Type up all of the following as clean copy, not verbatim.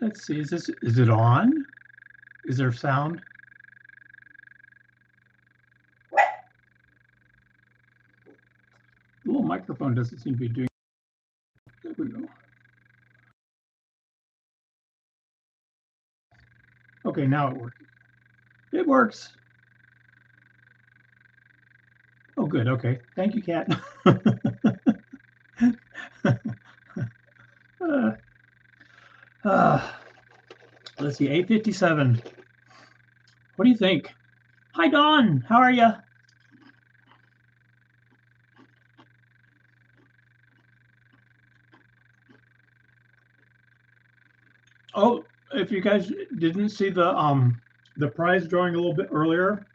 Let's see, is it on? Is there sound? The little microphone doesn't seem to be doing. There we go. Okay, now it works. It works. Oh, good. Okay. Thank you, Kat. Let's see, 8:57. What do you think? Hi, Dawn. How are you? Oh, if you guys didn't see the prize drawing a little bit earlier,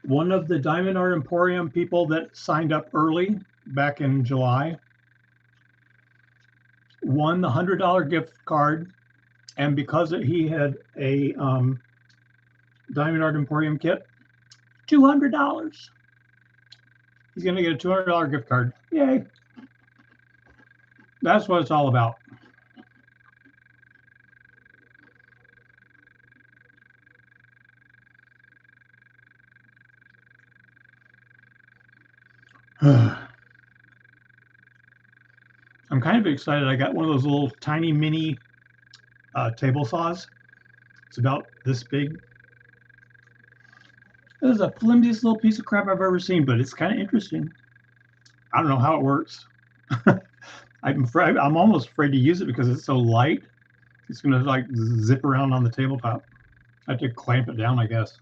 one of the Diamond Art Emporium people that signed up early back in July won the $100 gift card, and because he had a Diamond Art Emporium kit, $200. He's going to get a $200 gift card. Yay! That's what it's all about. I'm kind of excited. I got one of those little tiny mini table saws. It's about this big. This is the flimsiest little piece of crap I've ever seen, but it's kind of interesting. I don't know how it works. I'm almost afraid to use it because it's so light. It's going to like zip around on the tabletop. I have to clamp it down, I guess.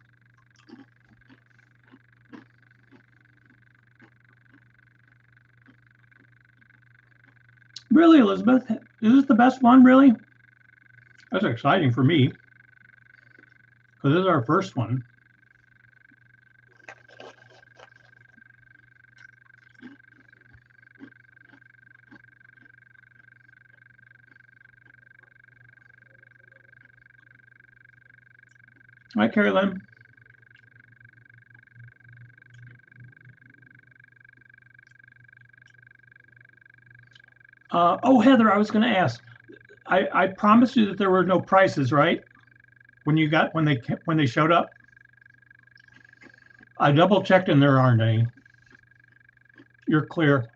Really, Elizabeth? Is this the best one, really? That's exciting for me because this is our first one. Hi, Carrie Lynn. Oh, Heather, I was going to ask. I promised you that there were no prices, right? When they showed up, I double checked and there aren't any. You're clear.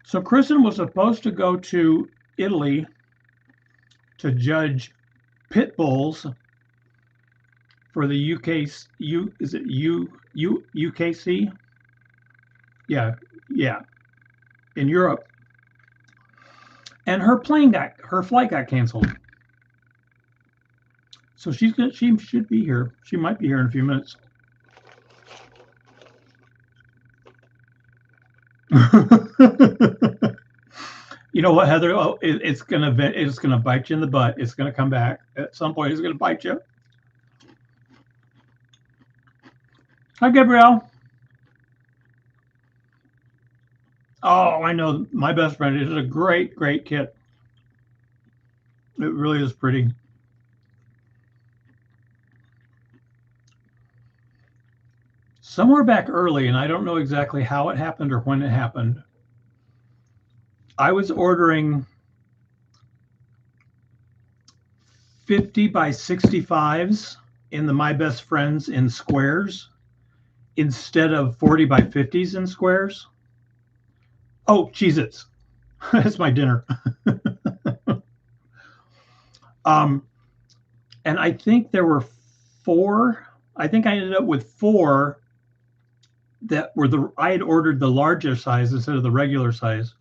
So Kristen was supposed to go to Italy to judge pit bulls for the UKC? Yeah, in Europe. And her flight got canceled. So she should be here. She might be here in a few minutes. You know what, Heather? Oh, it's gonna bite you in the butt. It's gonna come back at some point. It's gonna bite you. Hi, Gabrielle. Oh, I know. My best friend. It is a great kit. It really is pretty. Somewhere back early, and I don't know exactly how it happened or when it happened, I was ordering 50 by 65s in the My Best Friends in squares instead of 40 by 50s in squares. Oh, Cheez-Its. That's my dinner. And I think there were 4. I think I ended up with 4 that were I had ordered the larger size instead of the regular size.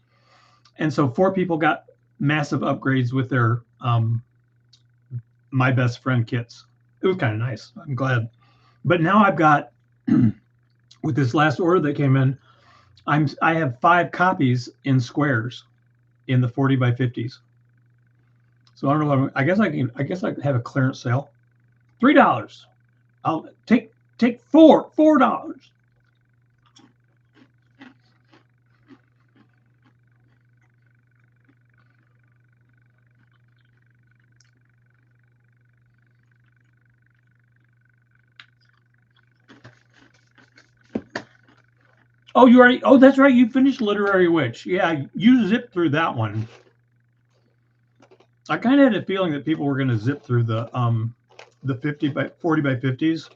And so 4 people got massive upgrades with their My Best Friend kits. It was kind of nice. I'm glad. But now I've got with this last order that came in, I have 5 copies in squares in the 40 by 50s. So I don't know. I guess I can have a clearance sale. $3. I'll take $4. Oh, you already. Oh, that's right. You finished Literary Witch. Yeah, you zipped through that one. I kind of had a feeling that people were going to zip through the 40 by 50s,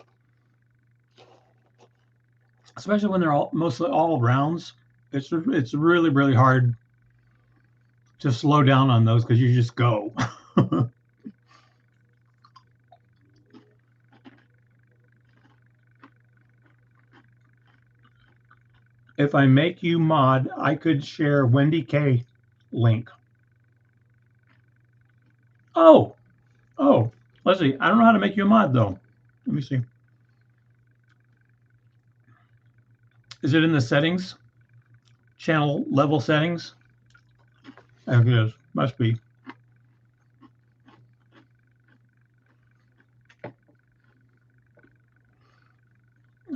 especially when they're mostly all rounds. It's really hard to slow down on those because you just go. If I make you mod, I could share Wendy K link. Oh, let's see. I don't know how to make you a mod though. Let me see. Is it in the settings? Channel level settings? I think it is. Must be.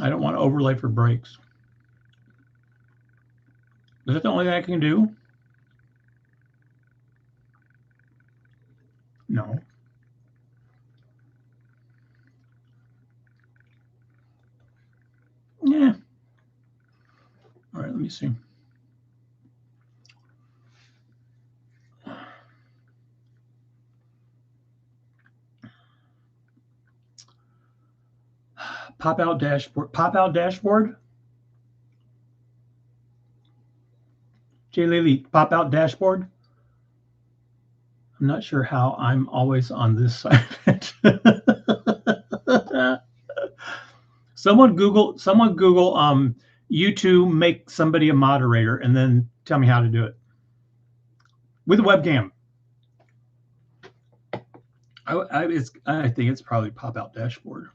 I don't want to overlay for breaks. Is that the only thing I can do? No. Yeah. All right, let me see. Pop out dashboard. Pop out dashboard. Jay Lily, pop out dashboard. I'm not sure how I'm always on this side of it. Someone Google YouTube make somebody a moderator and then tell me how to do it with a webcam. I think it's probably pop out dashboard.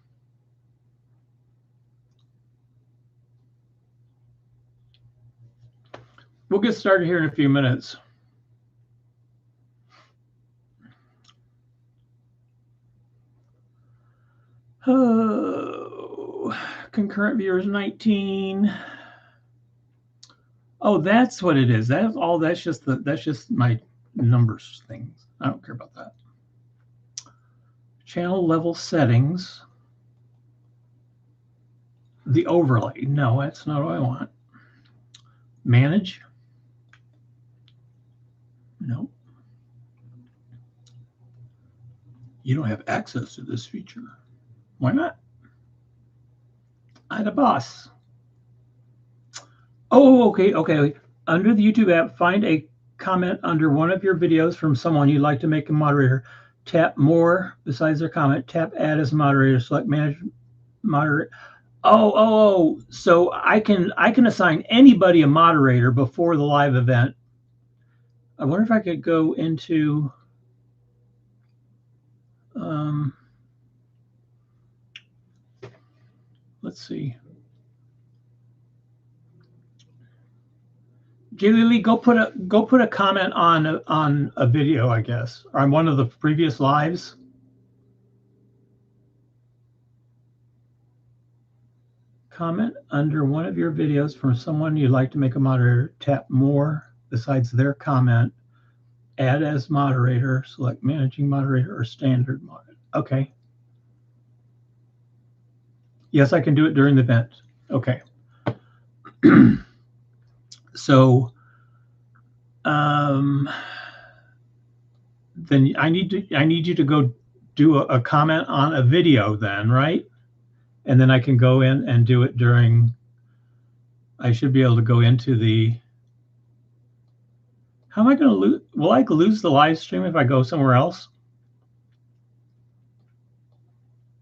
We'll get started here in a few minutes. Oh, concurrent viewers 19. Oh, that's what it is. That's all. That's just my numbers things. I don't care about that. Channel level settings. The overlay. No, that's not what I want. Manage. No. You don't have access to this feature. Why not? I'm the boss. Oh, okay. Under the YouTube app, find a comment under one of your videos from someone you'd like to make a moderator. Tap more besides their comment. Tap add as moderator. Select manage moderator. Oh. So I can assign anybody a moderator before the live event. I wonder if I could go into let's see. Julie Lee, go put a comment on a video, I guess, or on one of the previous lives. Comment under one of your videos from someone you'd like to make a moderator. Tap more besides their comment. Add as moderator. Select managing moderator or standard moderator. Okay. Yes, I can do it during the event. Okay. So then I need you to go do a comment on a video then, right? And then I can go in and do it during. I should be able to go into the. How am I going to lose? Will I lose the live stream if I go somewhere else?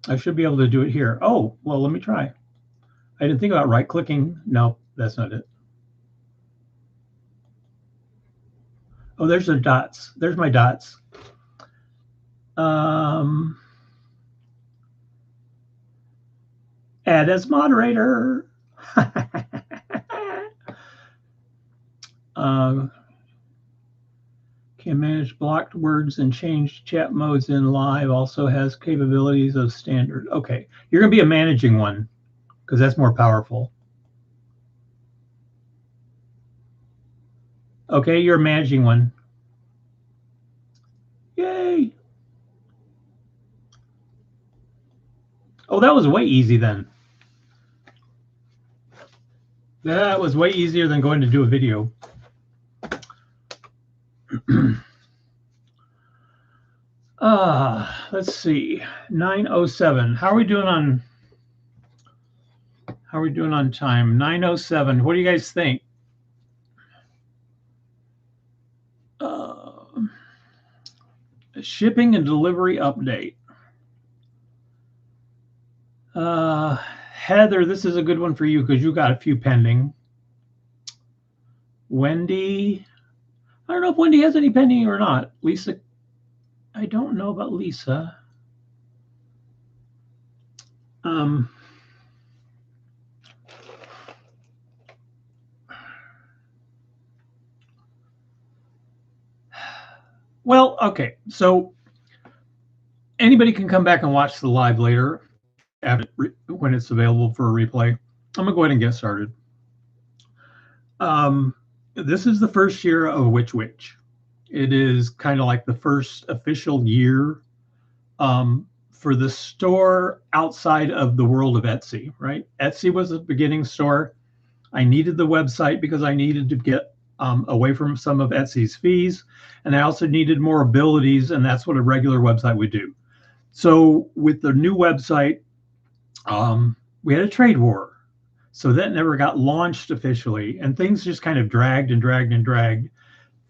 I should be able to do it here. Oh, well, let me try. I didn't think about right clicking. No, that's not it. Oh, there's the dots. There's my dots. Add as moderator. Can manage blocked words and change chat modes in live. Also has capabilities of standard. Okay, you're going to be a managing one because that's more powerful. Okay, you're a managing one. Yay. Oh, that was way easy then. That was way easier than going to do a video. Let's see. 9:07. How are we doing on time? 9:07. What do you guys think? Shipping and delivery update. Heather, this is a good one for you because you got a few pending. Wendy, I don't know if Wendy has any pending or not. Lisa, I don't know about Lisa. Well, okay. So anybody can come back and watch the live later when it's available for a replay. I'm gonna go ahead and get started. This is the first year of Which Witch. It is kind of like the first official year for the store outside of the world of Etsy, right? Etsy was a beginning store. I needed the website because I needed to get away from some of Etsy's fees. And I also needed more abilities, and that's what a regular website would do. So with the new website, we had a trade war. So that never got launched officially, and things just kind of dragged and dragged and dragged.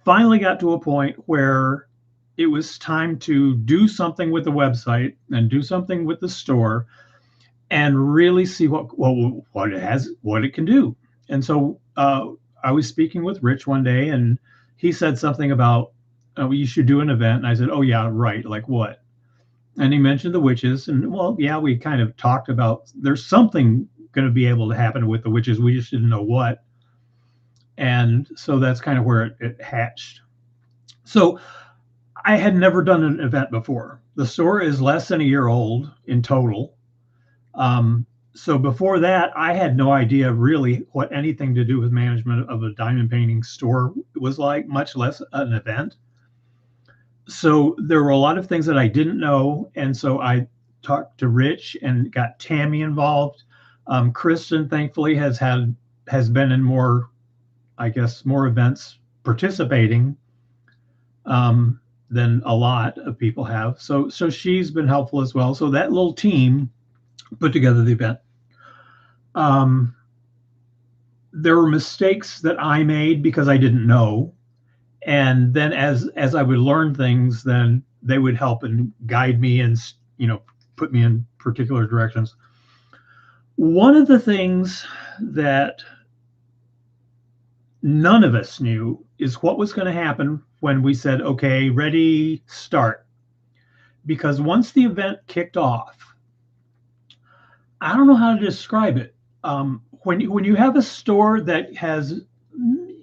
Finally got to a point where it was time to do something with the website and do something with the store and really see what it can do. And so I was speaking with Rich one day, and he said something about, you should do an event. And I said, oh yeah, right. Like what? And he mentioned the witches, and well, yeah, we kind of talked about there's something going to be able to happen with the witches. We just didn't know what. And so that's kind of where it hatched. So I had never done an event before. The store is less than a year old in total. So before that, I had no idea really what anything to do with management of a diamond painting store was like, much less an event. So there were a lot of things that I didn't know. And so I talked to Rich and got Tammy involved. Kristen, thankfully, has been in more events participating than a lot of people have. So she's been helpful as well. So that little team put together the event. There were mistakes that I made because I didn't know. And then as I would learn things, then they would help and guide me and, put me in particular directions. One of the things that none of us knew is what was going to happen when we said, okay, ready, start. Because once the event kicked off, I don't know how to describe it. When you have a store that has,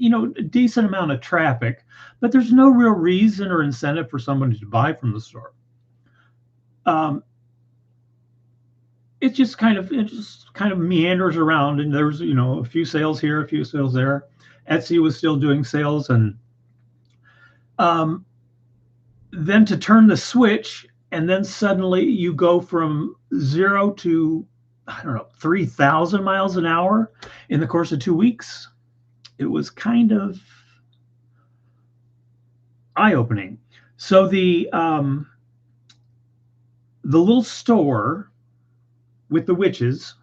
a decent amount of traffic, but there's no real reason or incentive for somebody to buy from the store. It just kind of meanders around, and there's a few sales here, a few sales there. Etsy was still doing sales, and then to turn the switch, and then suddenly you go from 0 to 3,000 miles an hour in the course of 2 weeks. It was kind of eye-opening. So the little store with the witches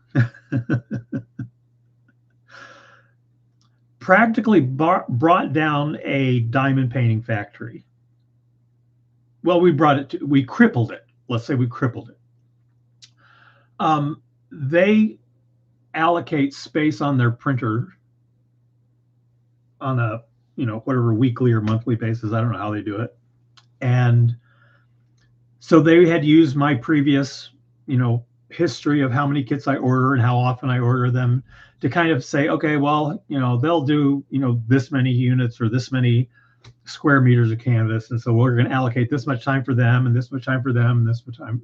practically brought down a diamond painting factory. Well, we crippled it. Let's say we crippled it. They allocate space on their printer on a, whatever weekly or monthly basis. I don't know how they do it. And so they had used my previous, history of how many kits I order and how often I order them to kind of say, okay, well, they'll do, this many units or this many square meters of canvas. And so we're going to allocate this much time for them and this much time for them and this much time.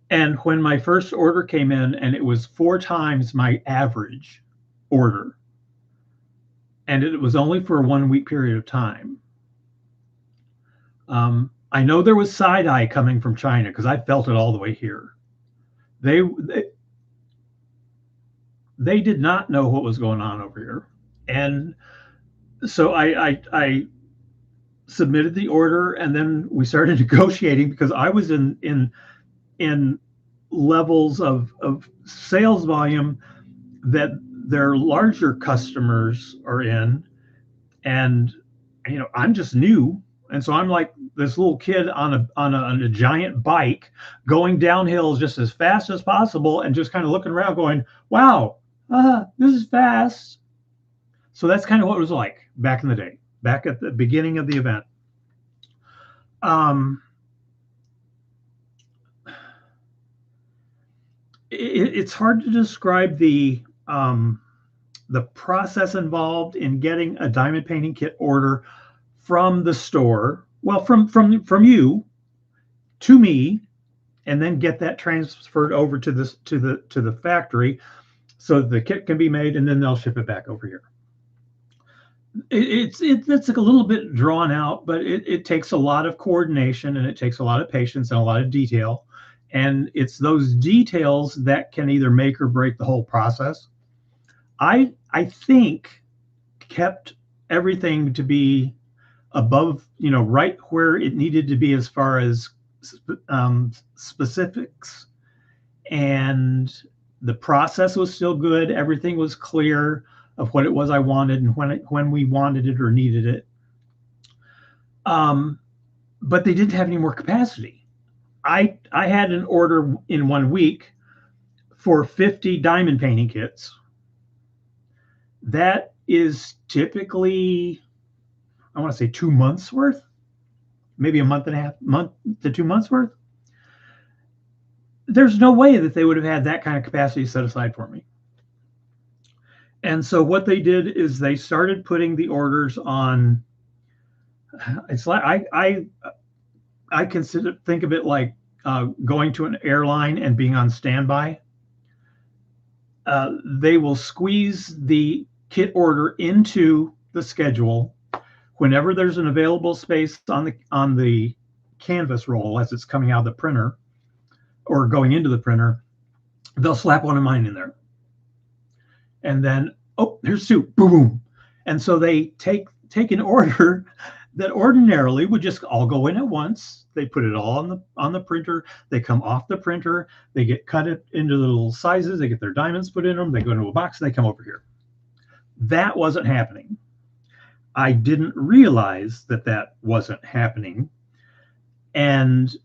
And when my first order came in, and it was 4 times my average order, and it was only for a 1 week period of time. I know there was side eye coming from China because I felt it all the way here. They they did not know what was going on over here. And so I submitted the order, and then we started negotiating because I was in levels of sales volume that their larger customers are in. And I'm just new, and so I'm like this little kid on a giant bike going downhill just as fast as possible, and just kind of looking around going, wow, this is fast. So that's kind of what it was like back in the day, back at the beginning of the event. It's hard to describe the process involved in getting a diamond painting kit order from the store, well, from you to me, and then get that transferred over to the factory so the kit can be made, and then they'll ship it back over here. It's like a little bit drawn out, but it takes a lot of coordination, and it takes a lot of patience and a lot of detail. And it's those details that can either make or break the whole process. I think kept everything to be above, right where it needed to be as far as specifics, and the process was still good. Everything was clear of what it was I wanted and when we wanted it or needed it. But they didn't have any more capacity. I had an order in 1 week for 50 diamond painting kits. That is typically, I want to say 2 months worth, maybe a month to 2 months worth. There's no way that they would have had that kind of capacity set aside for me. And so what they did is they started putting the orders on. It's like I think of it like going to an airline and being on standby. They will squeeze the kit order into the schedule whenever there's an available space on the canvas roll as it's coming out of the printer or going into the printer. They'll slap one of mine in there, and then here's 2, boom, boom. And so they take an order that ordinarily would just all go in at once. They put it all on the printer. They come off the printer. They get cut into the little sizes. They get their diamonds put in them. They go into a box, and they come over here. That wasn't happening. I didn't realize that wasn't happening. And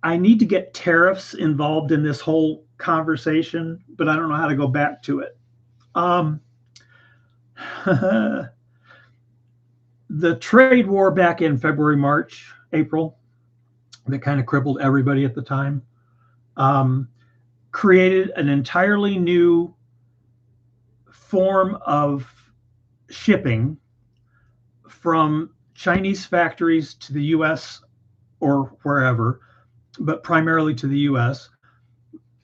I need to get tariffs involved in this whole conversation, but I don't know how to go back to it. The trade war back in February, March, April, that kind of crippled everybody at the time, created an entirely new form of shipping from Chinese factories to the US or wherever, but primarily to the US,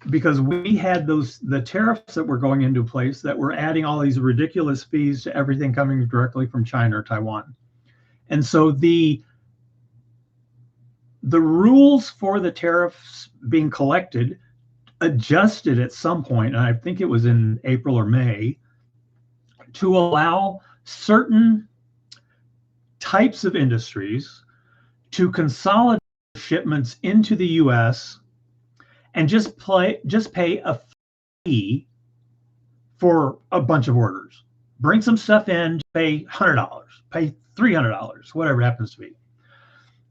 because we had the tariffs that were going into place that were adding all these ridiculous fees to everything coming directly from China or Taiwan. And so the rules for the tariffs being collected adjusted at some point, and I think it was in April or May, to allow certain types of industries to consolidate shipments into the US and just pay a fee for a bunch of orders. Bring some stuff in, pay $100, pay $300, whatever it happens to be.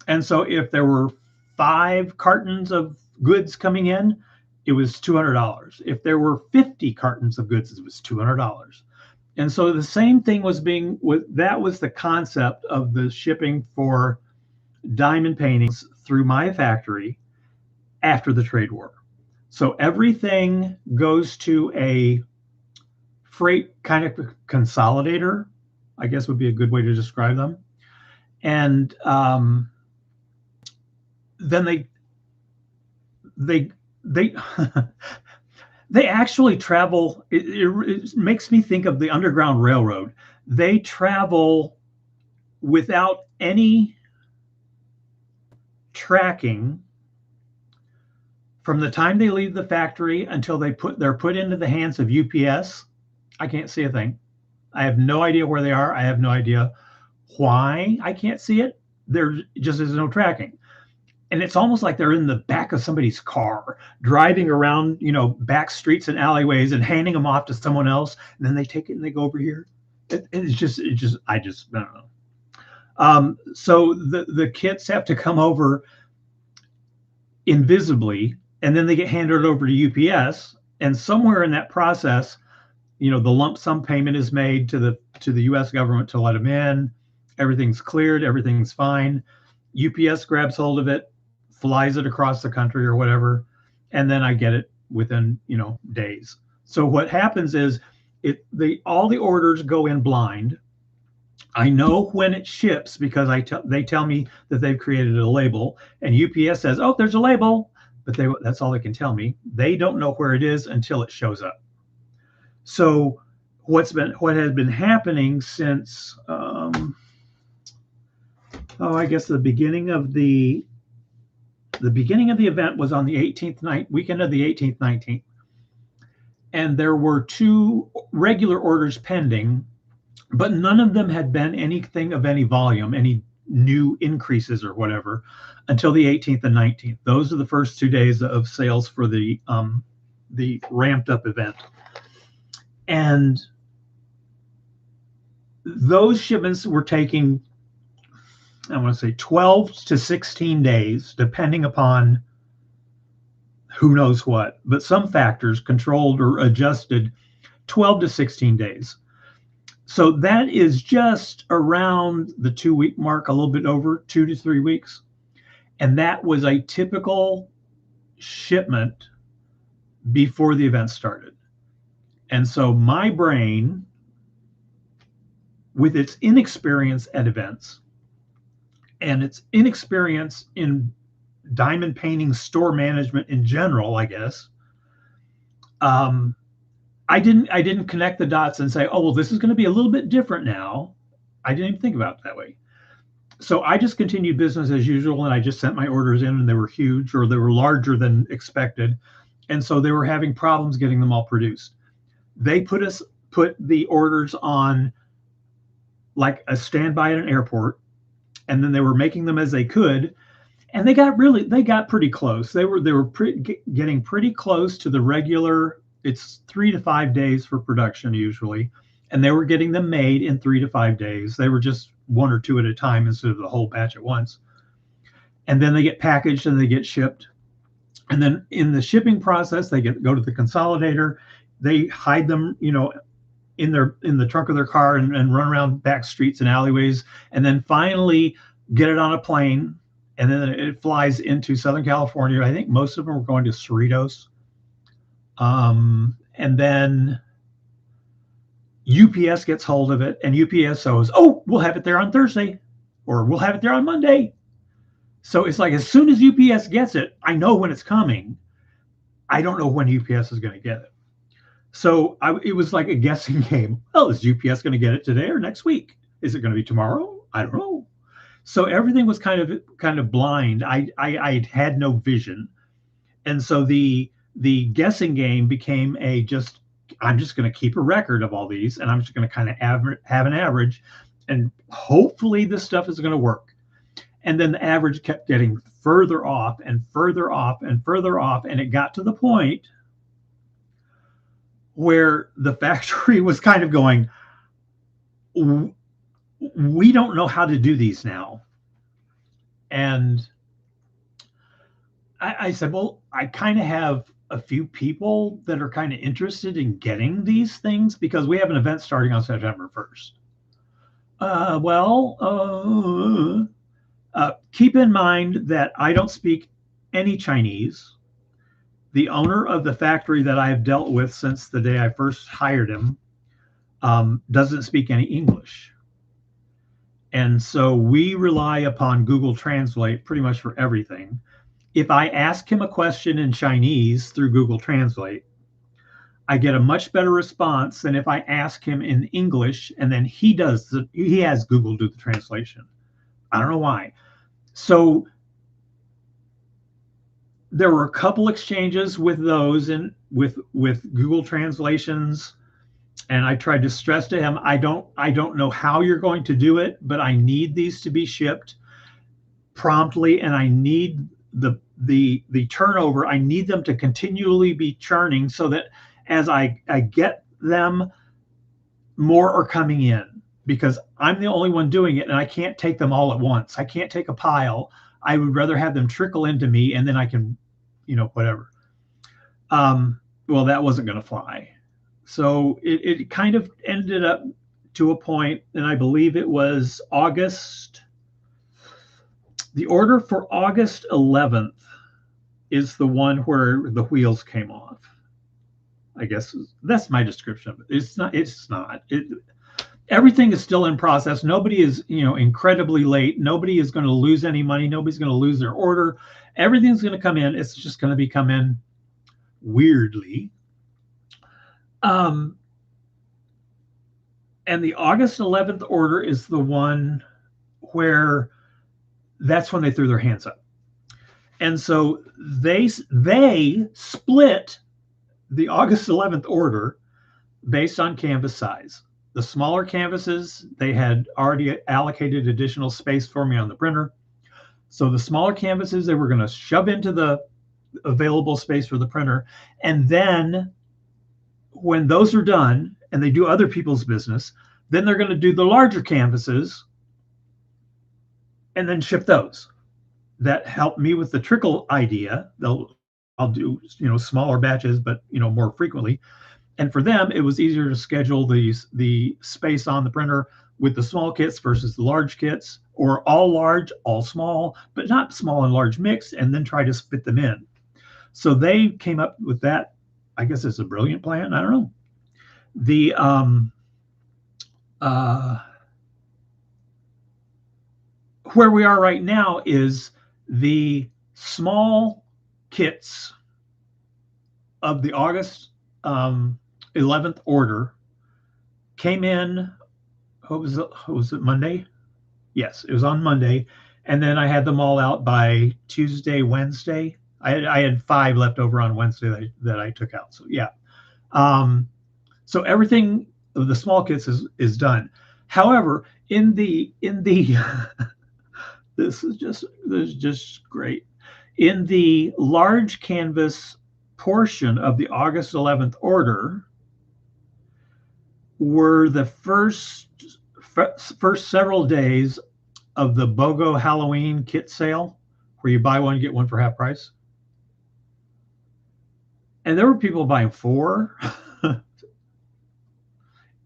And so if there were 5 cartons of goods coming in, it was $200. If there were 50 cartons of goods, it was $200. And so the same thing that was the concept of the shipping for diamond paintings through my factory after the trade war. So everything goes to a freight kind of consolidator, I guess would be a good way to describe them. And then they they actually travel. It makes me think of the Underground Railroad. They travel without any tracking From the time they leave the factory until they're put into the hands of UPS, I can't see a thing. I have no idea where they are. I have no idea why I can't see it. There just is no tracking. And it's almost like they're in the back of somebody's car, driving around, back streets and alleyways and handing them off to someone else. And then they take it and they go over here. I don't know. So the kits have to come over invisibly, and then they get handed over to UPS. And somewhere in that process, the lump sum payment is made to the U.S. government to let them in. Everything's cleared. Everything's fine. UPS grabs hold of it, flies it across the country or whatever, and then I get it within days. So what happens is all the orders go in blind. I know when it ships because they tell me that they've created a label, and UPS says, "Oh, there's a label," but that's all they can tell me. They don't know where it is until it shows up. So what has been happening since I guess the beginning of the event was on the 18th weekend of the 18th, 19th, and there were 2 regular orders pending, but none of them had been anything of any volume, any new increases or whatever, until the 18th and 19th. Those are the first 2 days of sales for the ramped up event. And those shipments were taking, I want to say 12 to 16 days, depending upon who knows what, but some factors controlled or adjusted 12 to 16 days. So that is just around the 2-week mark, a little bit over 2 to 3 weeks. And that was a typical shipment before the event started. And so my brain, with its inexperience at events and its inexperience in diamond painting store management in general, I guess, I didn't connect the dots and say, oh, well, this is going to be a little bit different now. I didn't even think about it that way. So I just continued business as usual, and I just sent my orders in, and they were huge, or they were larger than expected. And so they were having problems getting them all produced. They put the orders on like a standby at an airport, and then they were making them as they could. And they got pretty close. They were getting pretty close to the regular. It's 3 to 5 days for production usually, and they were getting them made in 3 to 5 days. They were just 1 or 2 at a time instead of the whole batch at once. And then they get packaged and they get shipped. And then in the shipping process, they go to the consolidator. They hide them, in the trunk of their car and run around back streets and alleyways, and then finally get it on a plane. And then it flies into Southern California. I think most of them were going to Cerritos. And then UPS gets hold of it, and UPS says, "Oh, we'll have it there on Thursday," or "We'll have it there on Monday." So it's like, as soon as UPS gets it, I know when it's coming. I don't know when UPS is going to get it. So it was like a guessing game. Well, is UPS going to get it today or next week? Is it going to be tomorrow? I don't know. So everything was kind of blind. I had no vision. And so the guessing game became I'm just going to keep a record of all these, and I'm just going to kind of have an average, and hopefully this stuff is going to work. And then the average kept getting further off and further off and further off, and it got to the point where the factory was kind of going, we don't know how to do these now. And I said, well, I kind of have a few people that are kind of interested in getting these things because we have an event starting on September 1st. Keep in mind that I don't speak any Chinese. The owner of the factory that I have dealt with since the day I first hired him doesn't speak any English. And so we rely upon Google Translate pretty much for everything. If I ask him a question in Chinese through Google Translate, I get a much better response than if I ask him in English and then he has Google do the translation. I don't know why. So there were a couple exchanges with those and with Google translations, and I tried to stress to him, I don't know how you're going to do it, but I need these to be shipped promptly, and I need the turnover. I need them to continually be churning so that as I get them, more are coming in, because I'm the only one doing it and I can't take them all at once. I can't take a pile. I would rather have them trickle into me and then I can, whatever. Well, that wasn't going to fly. So it kind of ended up to a point, and I believe it was August. The order for August 11th is the one where the wheels came off. I guess that's my description of it. It's not. Everything is still in process. Nobody is, incredibly late. Nobody is going to lose any money. Nobody's going to lose their order. Everything's going to come in. It's just going to be come in weirdly. And the August 11th order is the one where that's when they threw their hands up. And so they split the August 11th order based on canvas size. The smaller canvases, they had already allocated additional space for me on the printer. So the smaller canvases, they were going to shove into the available space for the printer. And then when those are done and they do other people's business, then they're going to do the larger canvases and then ship those. That helped me with the trickle idea. I'll do, smaller batches, but, more frequently. And for them, it was easier to schedule the space on the printer with the small kits versus the large kits, or all large, all small, but not small and large mixed, and then try to fit them in. So they came up with that. I guess it's a brilliant plan. I don't know. Where we are right now is the small kits of the August 11th order came in. What was it, Monday? Yes, it was on Monday. And then I had them all out by Tuesday, Wednesday. I had 5 left over on Wednesday that I took out. So yeah. So everything of the small kits is done. However, in the this is just great. In the large canvas portion of the August 11th order were the first several days of the BOGO Halloween kit sale, where you buy one, get one for half price. And there were people buying 4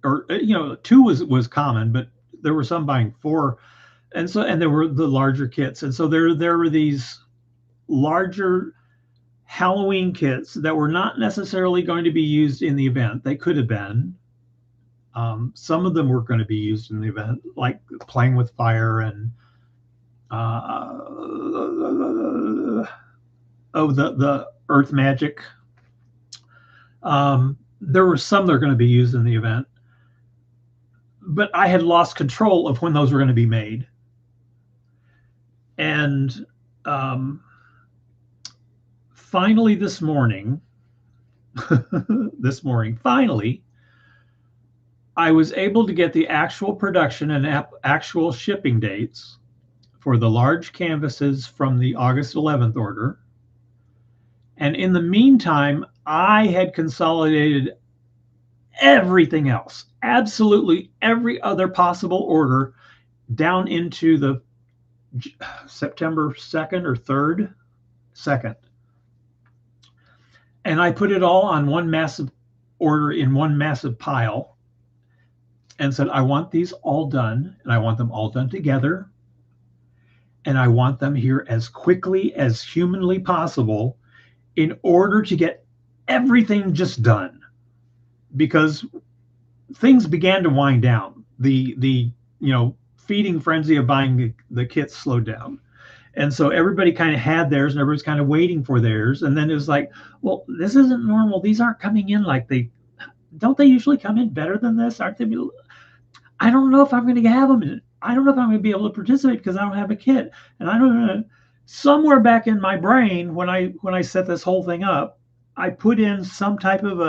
or 2 was common, but there were some buying 4. And there were the larger kits. And so there were these larger Halloween kits that were not necessarily going to be used in the event. They could have been. Some of them were going to be used in the event, like playing with fire and the earth magic. There were some that are going to be used in the event, but I had lost control of when those were going to be made. And finally this morning, finally, I was able to get the actual production and actual shipping dates for the large canvases from the August 11th order. And in the meantime, I had consolidated everything else, absolutely every other possible order, down into the September 2nd or 3rd, 2nd. And I put it all on one massive order in one massive pile and said, I want these all done, and I want them all done together. And I want them here as quickly as humanly possible in order to get everything just done. Because things began to wind down. The feeding frenzy of buying the kits slowed down. And so everybody kind of had theirs and everybody's kind of waiting for theirs. And then it was like, well, this isn't normal. These aren't coming in like don't they usually come in better than this? Aren't they? I don't know if I'm going to have them. I don't know if I'm going to be able to participate because I don't have a kit. And I don't know. somewhere back in my brain when I set this whole thing up, I put in some type of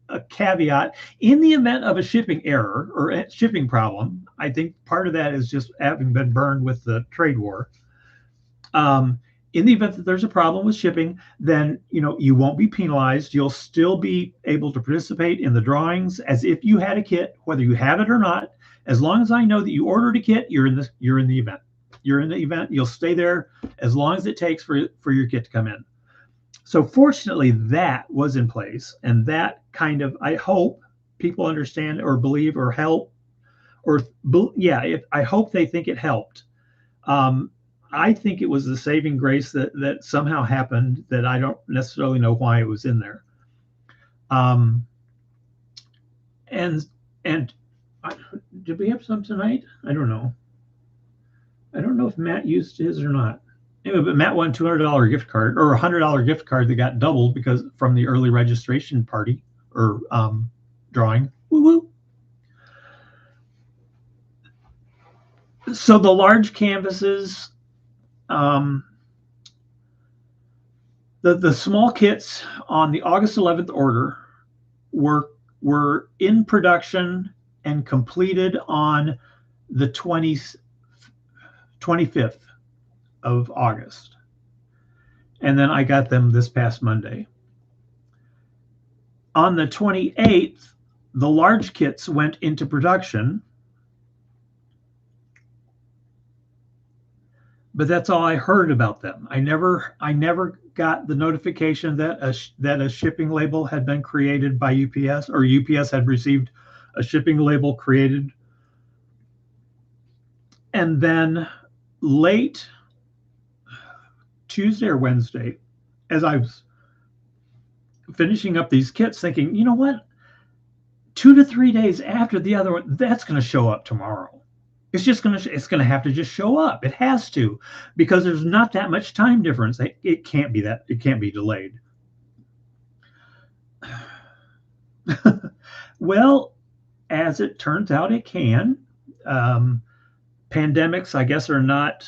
a caveat in the event of a shipping error or a shipping problem. I think part of that is just having been burned with the trade war. Um, in the event that there's a problem with shipping, then you won't be penalized. You'll still be able to participate in the drawings as if you had a kit, whether you have it or not. As long as I know that you ordered a kit, you're in the event. You're in the event. You'll stay there as long as it takes for your kit to come in. So fortunately, that was in place, and that kind of, I hope people understand or believe or help or yeah, I hope they think it helped. Um, I think it was the saving grace that somehow happened that I don't necessarily know why it was in there. Um, and and did we have some tonight? I don't know. I don't know if Matt used his or not. Anyway, but Matt won a $200 gift card or a $100 gift card that got doubled because from the early registration party or drawing. Woo woo. So the large canvases, the small kits on the August 11th order were in production and completed on the 25th of August. And then I got them this past Monday. On the 28th, the large kits went into production. But that's all I heard about them. I never got the notification that a shipping label had been created by UPS or UPS had received a shipping label created. And then late Tuesday or Wednesday, as I was finishing up these kits, thinking, you know what? 2 to 3 days after the other one, that's going to show up tomorrow. It's going to have to just show up. It has to, because there's not that much time difference. It can't be delayed. Well, as it turns out, it can. Pandemics, I guess, are not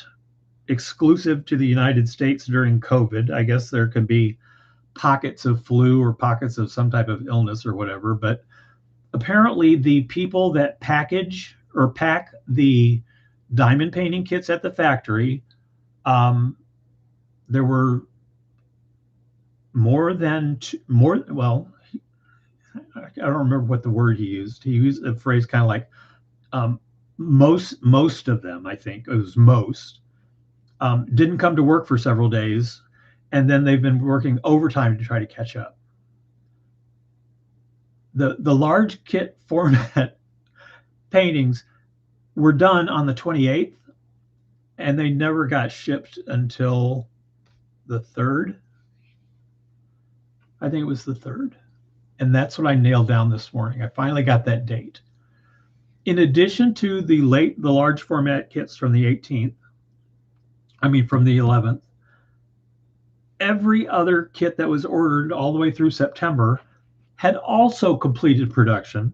exclusive to the United States during COVID. I guess there can be pockets of flu or pockets of some type of illness or whatever, but apparently the people that pack the diamond painting kits at the factory, there were well, I don't remember what the word he used. He used a phrase kind of like most of them, I think it was most, didn't come to work for several days, and then they've been working overtime to try to catch up. The large kit format paintings were done on the 28th, and they never got shipped until the 3rd. I think it was the 3rd. And that's what I nailed down this morning. I finally got that date. In addition to the large format kits from the 18th, from the 11th, every other kit that was ordered all the way through September had also completed production.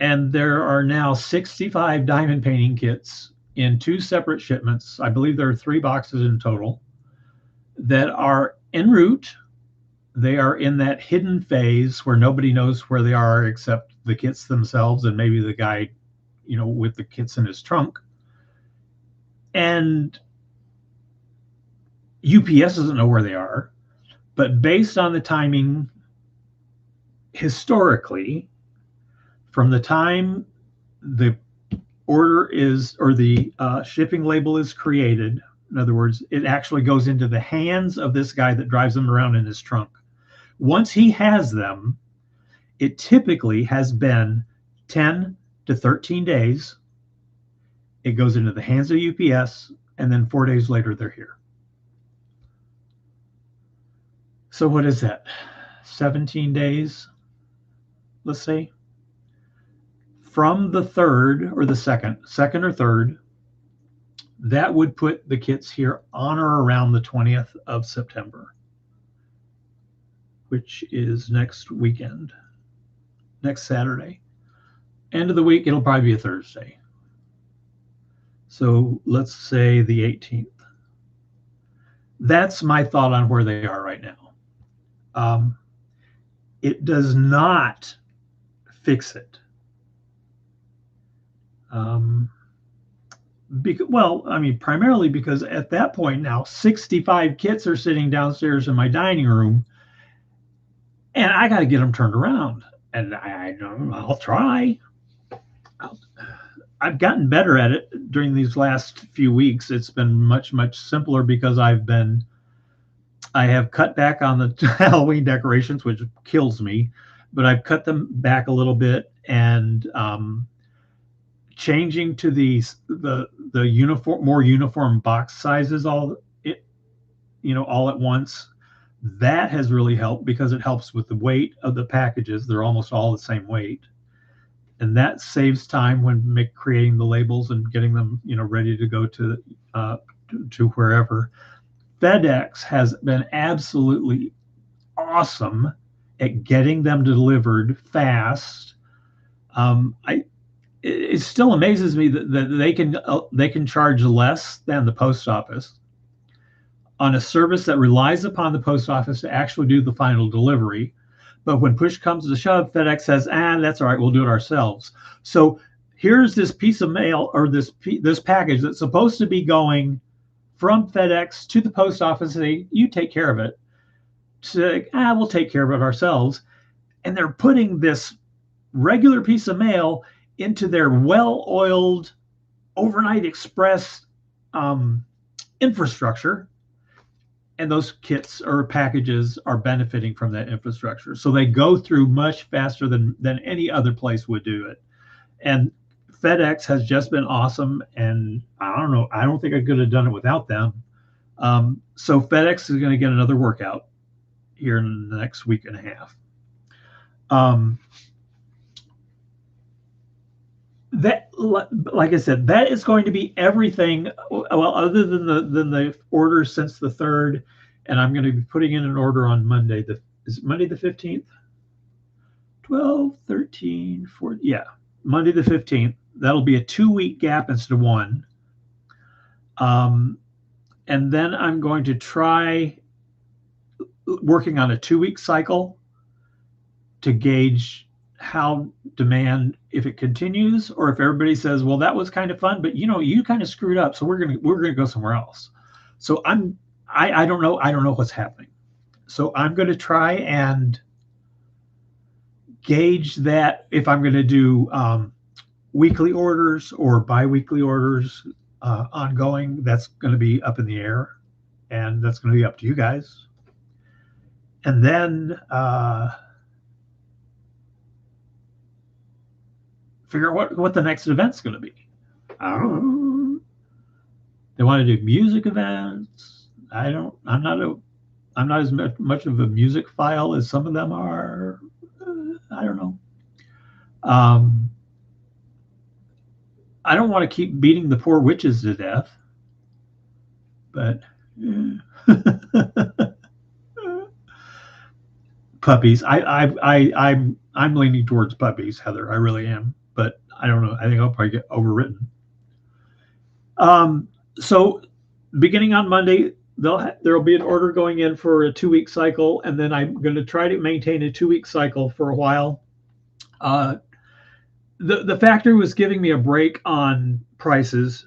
And there are now 65 diamond painting kits in 2 separate shipments. I believe there are 3 boxes in total that are en route. They are in that hidden phase where nobody knows where they are except the kits themselves and maybe the guy, with the kits in his trunk. And UPS doesn't know where they are, but based on the timing historically, from the time the order is or the shipping label is created, in other words, it actually goes into the hands of this guy that drives them around in his trunk. Once he has them, it typically has been 10 to 13 days. It goes into the hands of UPS, and then 4 days later, they're here. So what is that? 17 days, let's say? From the 3rd or the 2nd or 3rd, that would put the kits here on or around the 20th of September, which is next weekend, next Saturday. End of the week, it'll probably be a Thursday. So let's say the 18th. That's my thought on where they are right now. It does not fix it. Well, I mean, primarily because at that point now, 65 kits are sitting downstairs in my dining room, and I got to get them turned around. And I know I'll try. I've gotten better at it during these last few weeks. It's been much, much simpler because I have cut back on the Halloween decorations, which kills me, but I've cut them back a little bit, and changing to the uniform, more uniform box sizes all at once. That has really helped because it helps with the weight of the packages. They're almost all the same weight, and that saves time when creating the labels and getting them ready to go to wherever. FedEx has been absolutely awesome at getting them delivered fast. It still amazes me that they can charge less than the post office on a service that relies upon the post office to actually do the final delivery. But when push comes to shove, FedEx says, that's all right, we'll do it ourselves. So here's this piece of mail, or this package that's supposed to be going from FedEx to the post office, and you take care of it. So, we'll take care of it ourselves. And they're putting this regular piece of mail into their well-oiled overnight express infrastructure. And those kits or packages are benefiting from that infrastructure. So they go through much faster than any other place would do it. And FedEx has just been awesome. And I don't know, I don't think I could have done it without them. So FedEx is going to get another workout here in the next week and a half. That, like I said, that is going to be everything. Well, other than the orders since the 3rd, and I'm going to be putting in an order on Monday. Is it Monday the 15th? 12, 13, 14. Yeah, Monday the 15th. That'll be a 2-week gap instead of 1. And then I'm going to try working on a 2-week cycle to gauge how demand, if it continues, or if everybody says, well, that was kind of fun, but you kind of screwed up, so we're gonna go somewhere else. So I don't know what's happening. So I'm going to try and gauge that if I'm going to do weekly orders or bi-weekly orders ongoing. That's going to be up in the air, and that's going to be up to you guys. And then figure out what the next event's going to be. I don't know. They want to do music events. I'm not as much of a music file as some of them are. I don't know. I don't want to keep beating the poor witches to death, but puppies. I'm leaning towards puppies, Heather. I really am, but I don't know. I think I'll probably get overwritten. So beginning on Monday, there'll be an order going in for a 2-week cycle, and then I'm going to try to maintain a 2-week cycle for a while. The factory was giving me a break on prices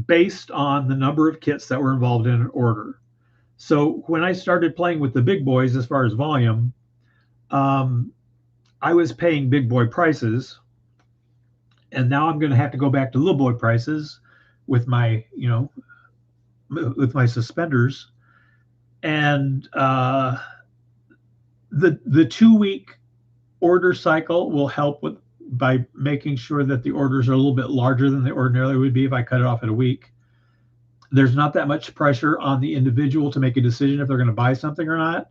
based on the number of kits that were involved in an order. So when I started playing with the big boys as far as volume, I was paying big boy prices, and now I'm going to have to go back to little boy prices with my suspenders. And the 2-week order cycle will help by making sure that the orders are a little bit larger than they ordinarily would be if I cut it off at a week. There's not that much pressure on the individual to make a decision if they're going to buy something or not,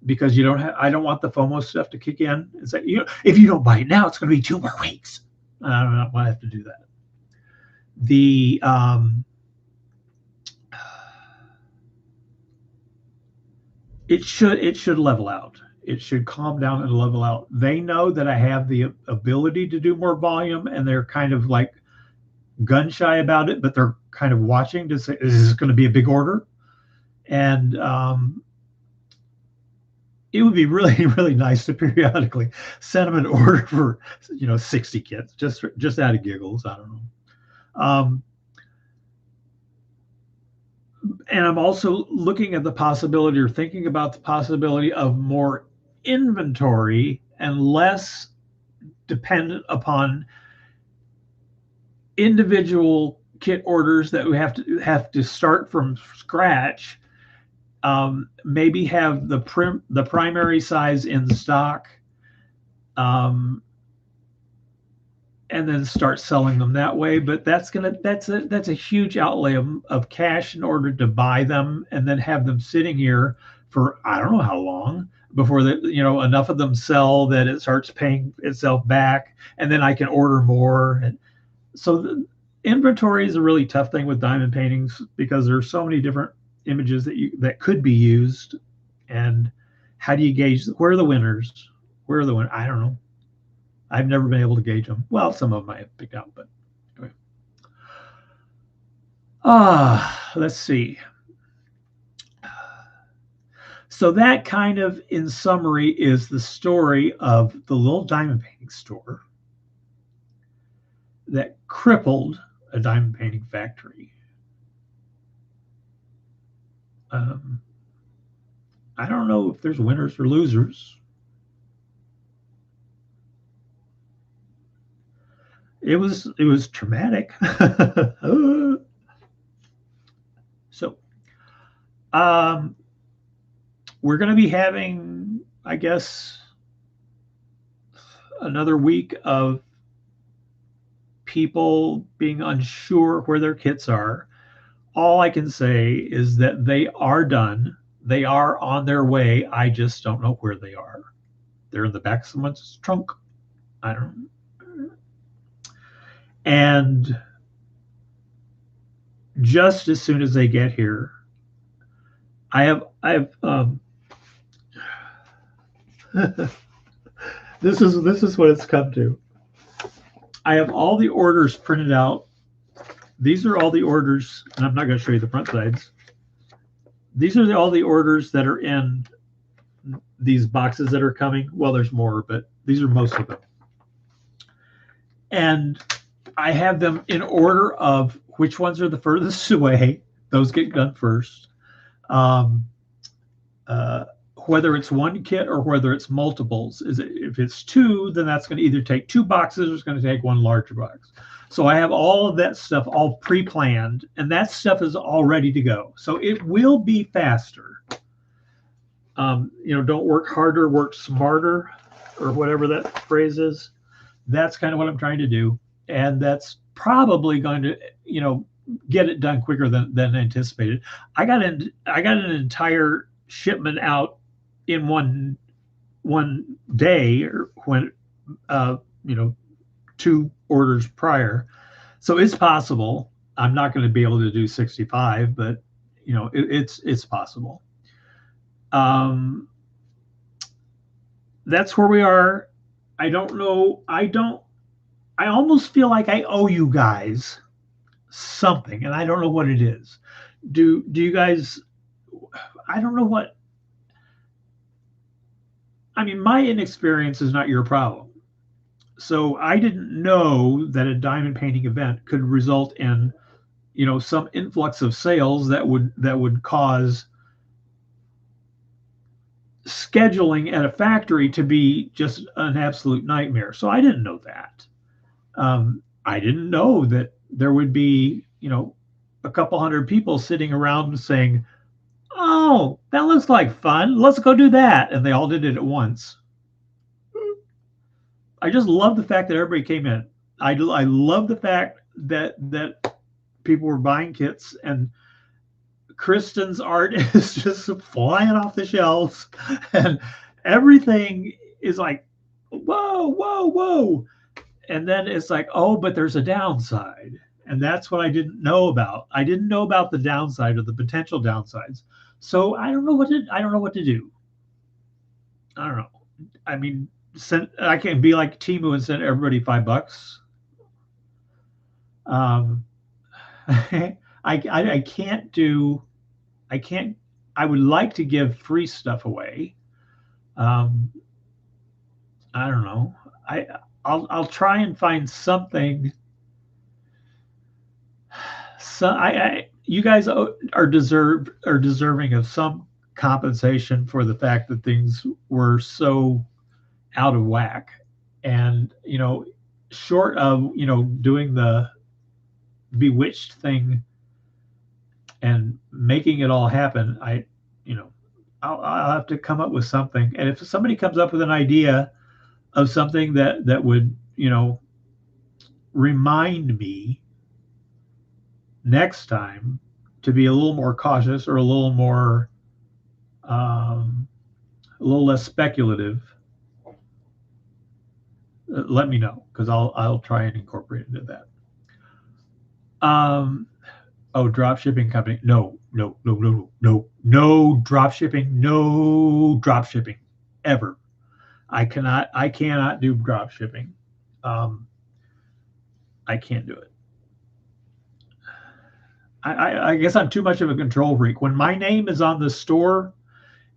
because I don't want the FOMO stuff to kick in. It's like, if you don't buy it now, it's going to be 2 more weeks. I don't know why I have to do that. It should level out. It should calm down and level out. They know that I have the ability to do more volume, and they're kind of like gun shy about it, but they're kind of watching to say, is this going to be a big order? And it would be really, really nice to periodically send them an order for, 60 kits, just out of giggles. I don't know. And I'm also looking at the possibility, or thinking about the possibility, of more inventory and less dependent upon individual kit orders that we have to start from scratch. Maybe have the primary size in stock, and then start selling them that way. But that's a huge outlay of cash in order to buy them, and then have them sitting here for I don't know how long before enough of them sell that it starts paying itself back, and then I can order more. And so the inventory is a really tough thing with diamond paintings, because there's so many different images that could be used. And how do you gauge where are the winners? I don't know. I've never been able to gauge them. Well, some of them I have picked out, but anyway. Let's see. So that kind of, in summary, is the story of the little diamond painting store that crippled a diamond painting factory. I don't know if there's winners or losers. It was traumatic. So, we're going to be having, I guess, another week of people being unsure where their kits are. All I can say is that they are done. They are on their way. I just don't know where they are. They're in the back of someone's trunk. I don't know. And just as soon as they get here, I have this is what it's come to. I have all the orders printed out. These are all the orders, and I'm not going to show you the front sides. These are all the orders that are in these boxes that are coming. Well, there's more, but these are most of them. And I have them in order of which ones are the furthest away. Those get done first. Whether it's one kit or whether it's multiples. If it's two, then that's going to either take 2 boxes or it's going to take one larger box. So I have all of that stuff all pre-planned, and that stuff is all ready to go. So it will be faster. Don't work harder, work smarter, or whatever that phrase is. That's kind of what I'm trying to do. And that's probably going to, get it done quicker than anticipated. I got an entire shipment out in one day, or when 2 orders prior. So it's possible. I'm not going to be able to do 65, but it's possible. That's where we are. I don't know. I almost feel like I owe you guys something, and I don't know what it is. Do you guys? I don't know what. I mean, my inexperience is not your problem. So I didn't know that a diamond painting event could result in, some influx of sales that would cause scheduling at a factory to be just an absolute nightmare. So I didn't know that. I didn't know that there would be, a couple hundred people sitting around saying, "Oh, that looks like fun. Let's go do that." And they all did it at once. I just love the fact that everybody came in. I love the fact that people were buying kits, and Kristen's art is just flying off the shelves, and everything is like, whoa, whoa, whoa. And then it's like, oh, but there's a downside. And that's what I didn't know about. I didn't know about the downside or the potential downsides. So I don't know what to do. I don't know. I mean, I can be like Temu and send everybody $5. Um, I can't do, I can't, I would like to give free stuff away. Um, I don't know. I, I'll try and find something. So you guys are deserving of some compensation for the fact that things were so out of whack. And, short of, doing the bewitched thing and making it all happen, you know, I'll have to come up with something. And if somebody comes up with an idea of something that would, remind me next time to be a little more cautious or um, a little less speculative, let me know because I'll try and incorporate it into that. Um, oh, drop shipping company. No, no, no, no, no, no, no drop shipping. No drop shipping ever. I cannot do drop shipping. Um, I can't do it. I guess I'm too much of a control freak. When my name is on the store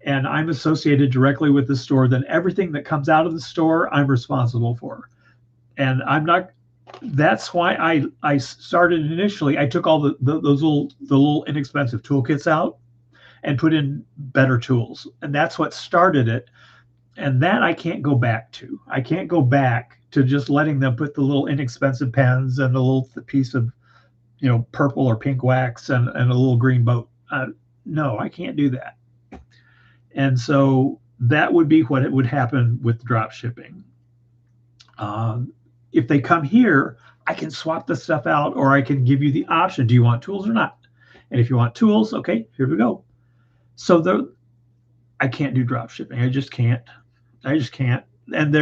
and I'm associated directly with the store, then everything that comes out of the store, I'm responsible for. And I'm not. That's why I started initially. I took all the little inexpensive toolkits out and put in better tools, and that's what started it. And that I can't go back to. I can't go back to just letting them put the little inexpensive pens and a little piece of purple or pink wax and a little green boat. No, I can't do that. And so that would be what it would happen with drop shipping. If they come here, I can swap the stuff out, or I can give you the option. Do you want tools or not? And if you want tools, okay, here we go. So I can't do drop shipping. I just can't. I just can't. And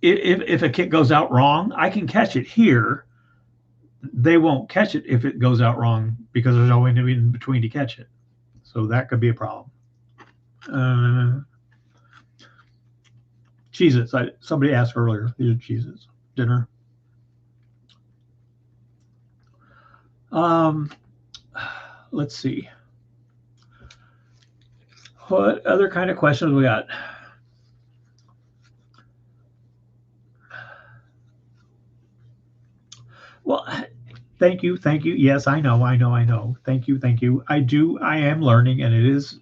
if a kit goes out wrong, I can catch it here. They won't catch it if it goes out wrong because there's no way in between to catch it. So that could be a problem. Cheez-Its. Somebody asked earlier. These are Cheez-Its. Dinner. Let's see. What other kind of questions we got? Well, thank you. Yes, I know. Thank you. I am learning, and it is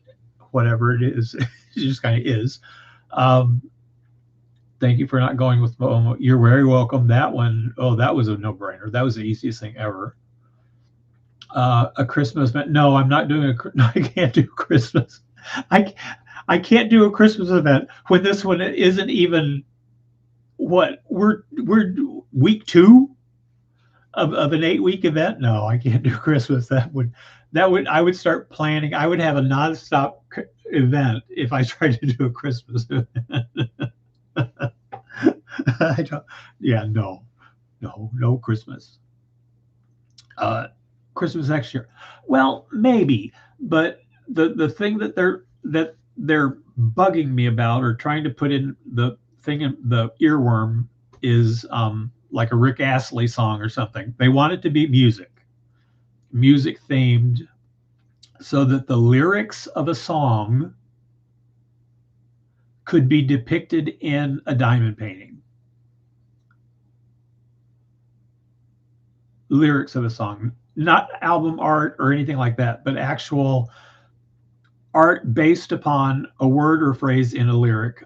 whatever it is. It just kind of is. Thank you for not going with Momo. You're very welcome. That one, oh, that was a no-brainer. That was the easiest thing ever. A Christmas event. No, I'm not doing no, I can't do Christmas. I can't do a Christmas event when this one isn't even what we're week 2 of an 8-week event. No, I can't do Christmas. That would I would start planning. I would have a nonstop event if I tried to do a Christmas event. I don't, yeah, no Christmas. Christmas next year. Well, maybe, but the thing that they're bugging me about or trying to put in the thing in the earworm is like a Rick Astley song or something. They want it to be music themed, so that the lyrics of a song could be depicted in a diamond painting. Lyrics of a song, not album art or anything like that, but actual art based upon a word or phrase in a lyric.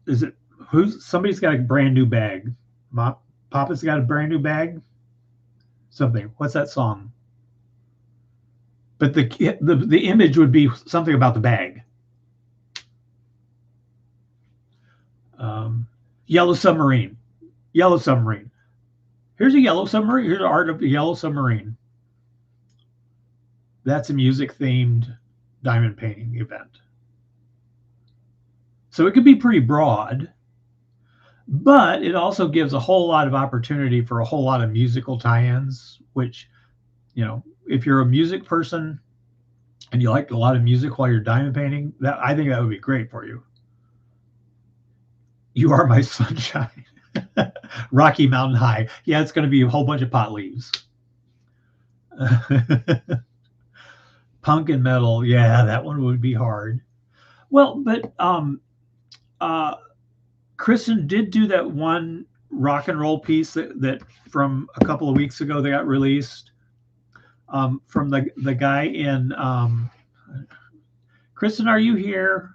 Is it somebody's got a brand new bag? Papa's got a brand new bag. Something. What's that song? But the image would be something about the bag. Yellow submarine. Yellow submarine. Here's a yellow submarine. Here's art of a yellow submarine. That's a music themed diamond painting event. So it could be pretty broad, but it also gives a whole lot of opportunity for a whole lot of musical tie-ins, which, if you're a music person and you like a lot of music while you're diamond painting, I think that would be great for you. You are my sunshine. Rocky Mountain High. Yeah, it's going to be a whole bunch of pot leaves. Punk and metal. Yeah, that one would be hard. Well, but uh, Kristen did do that one rock and roll piece that from a couple of weeks ago that got released from the guy in. Kristen, are you here?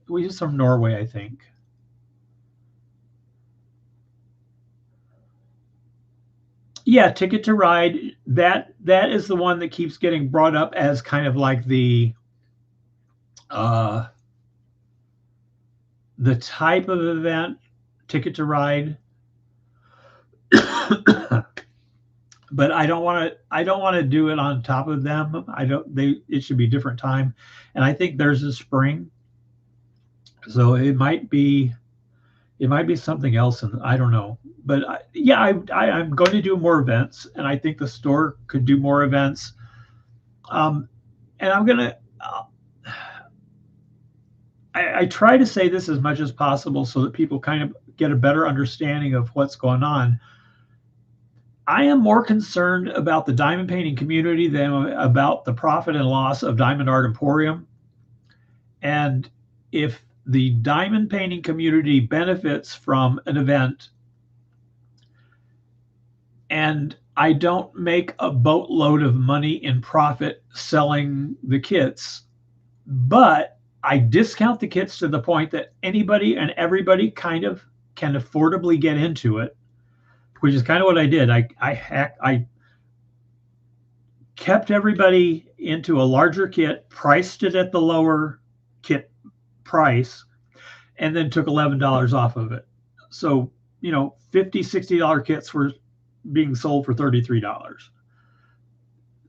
He's from Norway, I think. Yeah, Ticket to Ride. That is the one that keeps getting brought up as kind of like uh, the type of event, Ticket to Ride. But I don't want to. I don't want to do it on top of them. I don't. They. It should be different time, and I think there's a spring, so it might be. It might be something else, and I don't know. But yeah, I'm going to do more events, and I think the store could do more events. And I'm gonna. I try to say this as much as possible so that people kind of get a better understanding of what's going on. I am more concerned about the diamond painting community than about the profit and loss of Diamond Art Emporium. And if the diamond painting community benefits from an event and I don't make a boatload of money in profit selling the kits, but I discount the kits to the point that anybody and everybody kind of can affordably get into it, which is kind of what I did. I kept everybody into a larger kit, priced it at the lower kit price, and then took $11 off of it. So, $50, $60 kits were being sold for $33.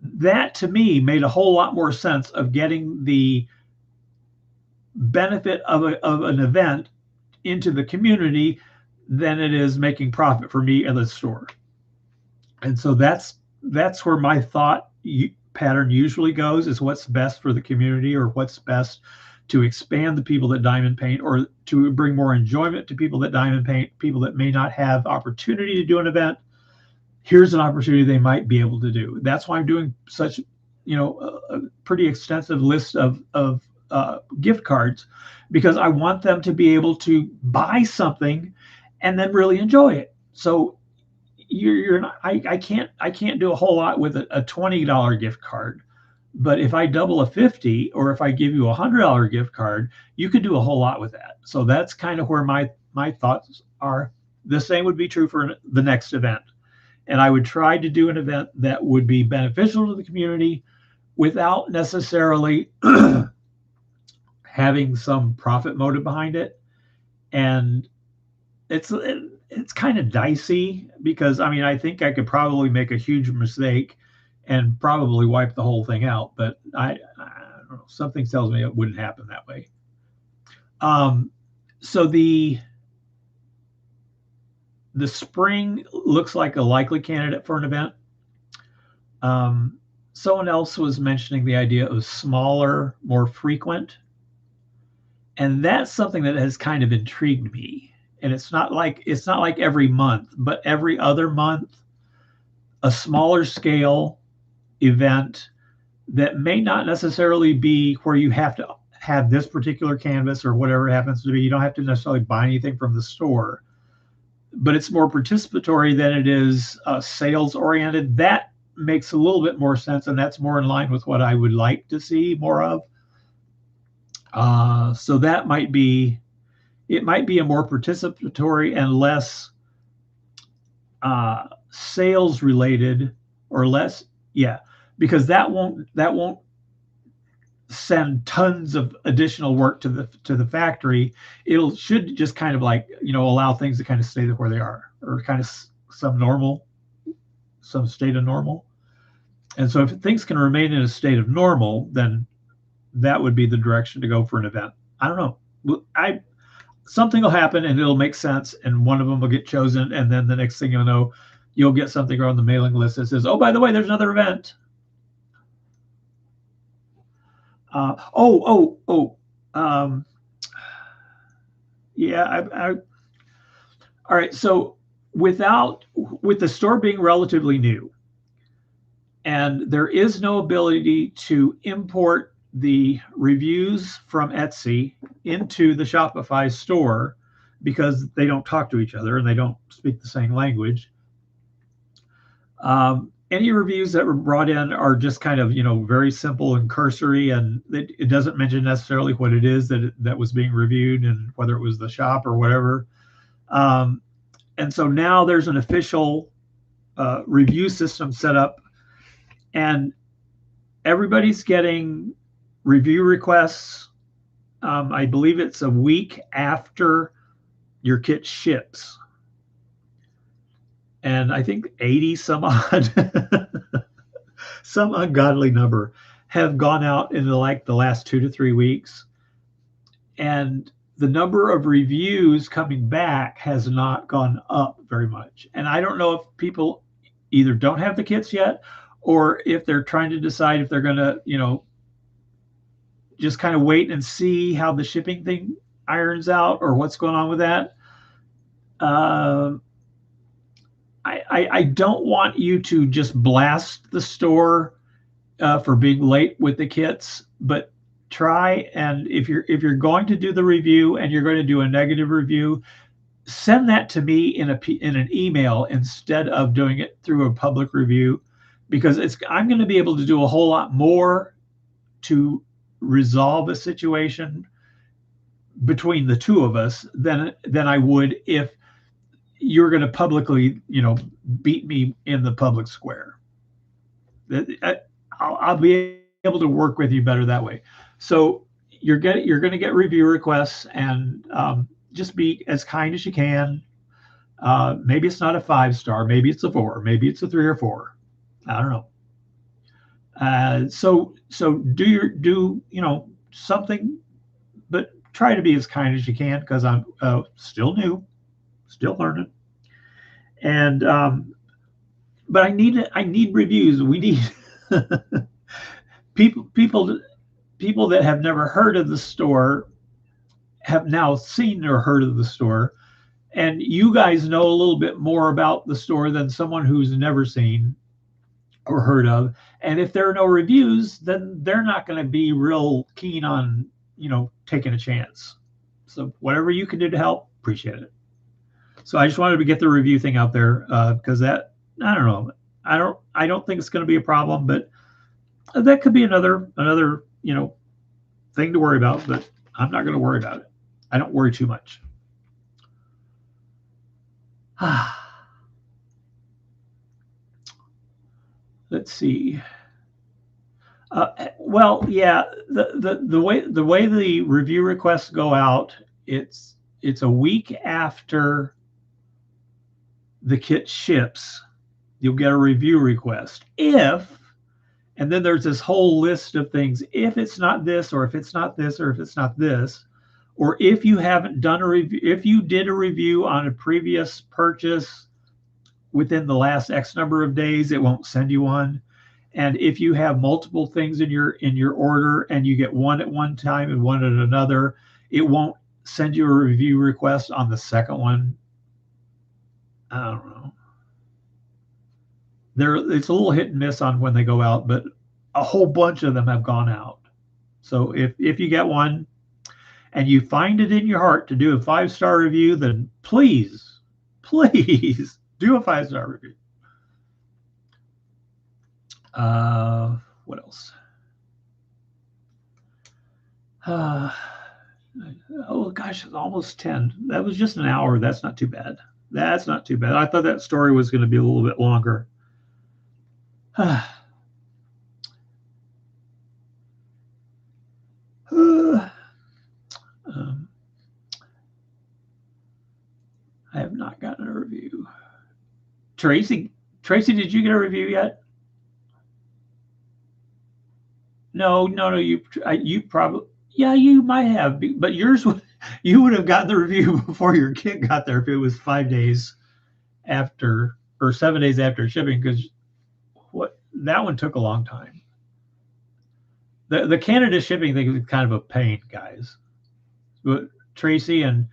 That to me made a whole lot more sense of getting the benefit of an event into the community than it is making profit for me and the store. And so that's where my thought pattern usually goes, is what's best for the community, or what's best to expand the people that diamond paint, or to bring more enjoyment to people that diamond paint, people that may not have opportunity to do an event. Here's an opportunity they might be able to do. That's why I'm doing such, a pretty extensive list of gift cards, because I want them to be able to buy something and then really enjoy it. So you're not, I can't do a whole lot with a $20 gift card, but if I double a 50, or if I give you $100 gift card, you could do a whole lot with that. So that's kind of where my thoughts are. The same would be true for the next event. And I would try to do an event that would be beneficial to the community without necessarily having some profit motive behind it. And it's kind of dicey, because I think I could probably make a huge mistake and probably wipe the whole thing out, but I don't know, something tells me it wouldn't happen that way. So the spring looks like a likely candidate for an event. Someone else was mentioning the idea of smaller, more frequent. And that's something that has kind of intrigued me. And it's not like every month, but every other month, a smaller scale event that may not necessarily be where you have to have this particular canvas or whatever it happens to be. You don't have to necessarily buy anything from the store, but it's more participatory than it is sales oriented. That makes a little bit more sense, and that's more in line with what I would like to see more of. So that might be a more participatory and less sales related, or less, because that won't send tons of additional work to the factory. Should just kind of like, allow things to kind of stay where they are, or kind of some state of normal. And so if things can remain in a state of normal, then that would be the direction to go for an event. I don't know. Something will happen and it'll make sense, and one of them will get chosen, and then the next thing you'll know, you'll get something on the mailing list that says, "Oh, by the way, there's another event." Um, Yeah. All right. So with the store being relatively new, and there is no ability to import the reviews from Etsy into the Shopify store because they don't talk to each other and they don't speak the same language. Any reviews that were brought in are just kind of, very simple and cursory, and it doesn't mention necessarily what it is that was being reviewed and whether it was the shop or whatever. Um, and so now there's an official review system set up, and everybody's getting review requests. I believe it's a week after your kit ships. And I think 80 some odd, some ungodly number have gone out in the last 2 to 3 weeks. And the number of reviews coming back has not gone up very much. And I don't know if people either don't have the kits yet or if they're trying to decide if they're going to, just kind of wait and see how the shipping thing irons out or what's going on with that. I don't want you to just blast the store for being late with the kits, but try, and if you're going to do the review and you're going to do a negative review, send that to me in an email instead of doing it through a public review, because I'm going to be able to do a whole lot more to resolve a situation between the two of us than I would if you're going to publicly, beat me in the public square. I'll be able to work with you better that way. So you're going to get review requests, and just be as kind as you can. Maybe it's not a 5-star, maybe it's a 4, maybe it's a 3 or 4. I don't know. So do something, but try to be as kind as you can, because I'm still new, still learning. And but I need reviews. We need people that have never heard of the store have now seen or heard of the store, and you guys know a little bit more about the store than someone who's never seen or heard of. And if there are no reviews, then they're not going to be real keen on taking a chance. So whatever you can do to help, appreciate it. So I just wanted to get the review thing out there, because that, I don't know, I don't think it's going to be a problem, but that could be another thing to worry about. But I'm not going to worry about it. I don't worry too much. Let's see. Well, yeah, the way the review requests go out, it's a week after the kit ships. You'll get a review request. And then there's this whole list of things. If it's not this, or if it's not this, or if it's not this, or if you haven't done a review, if you did a review on a previous purchase within the last X number of days, it won't send you one. And if you have multiple things in your order and you get one at one time and one at another, it won't send you a review request on the second one. I don't know. It's a little hit and miss on when they go out, but a whole bunch of them have gone out. So if you get one and you find it in your heart to do a 5-star review, then please do a 5-star review. What else? Oh gosh, it's almost 10. That was just an hour. That's not too bad. That's not too bad. I thought that story was going to be a little bit longer. I have not gotten a review. Tracy, did you get a review yet? No. You probably, yeah, you might have, but yours you would have gotten the review before your kit got there if it was 5 days after or 7 days after shipping, because that one took a long time. The Canada shipping thing is kind of a pain, guys. But Tracy, and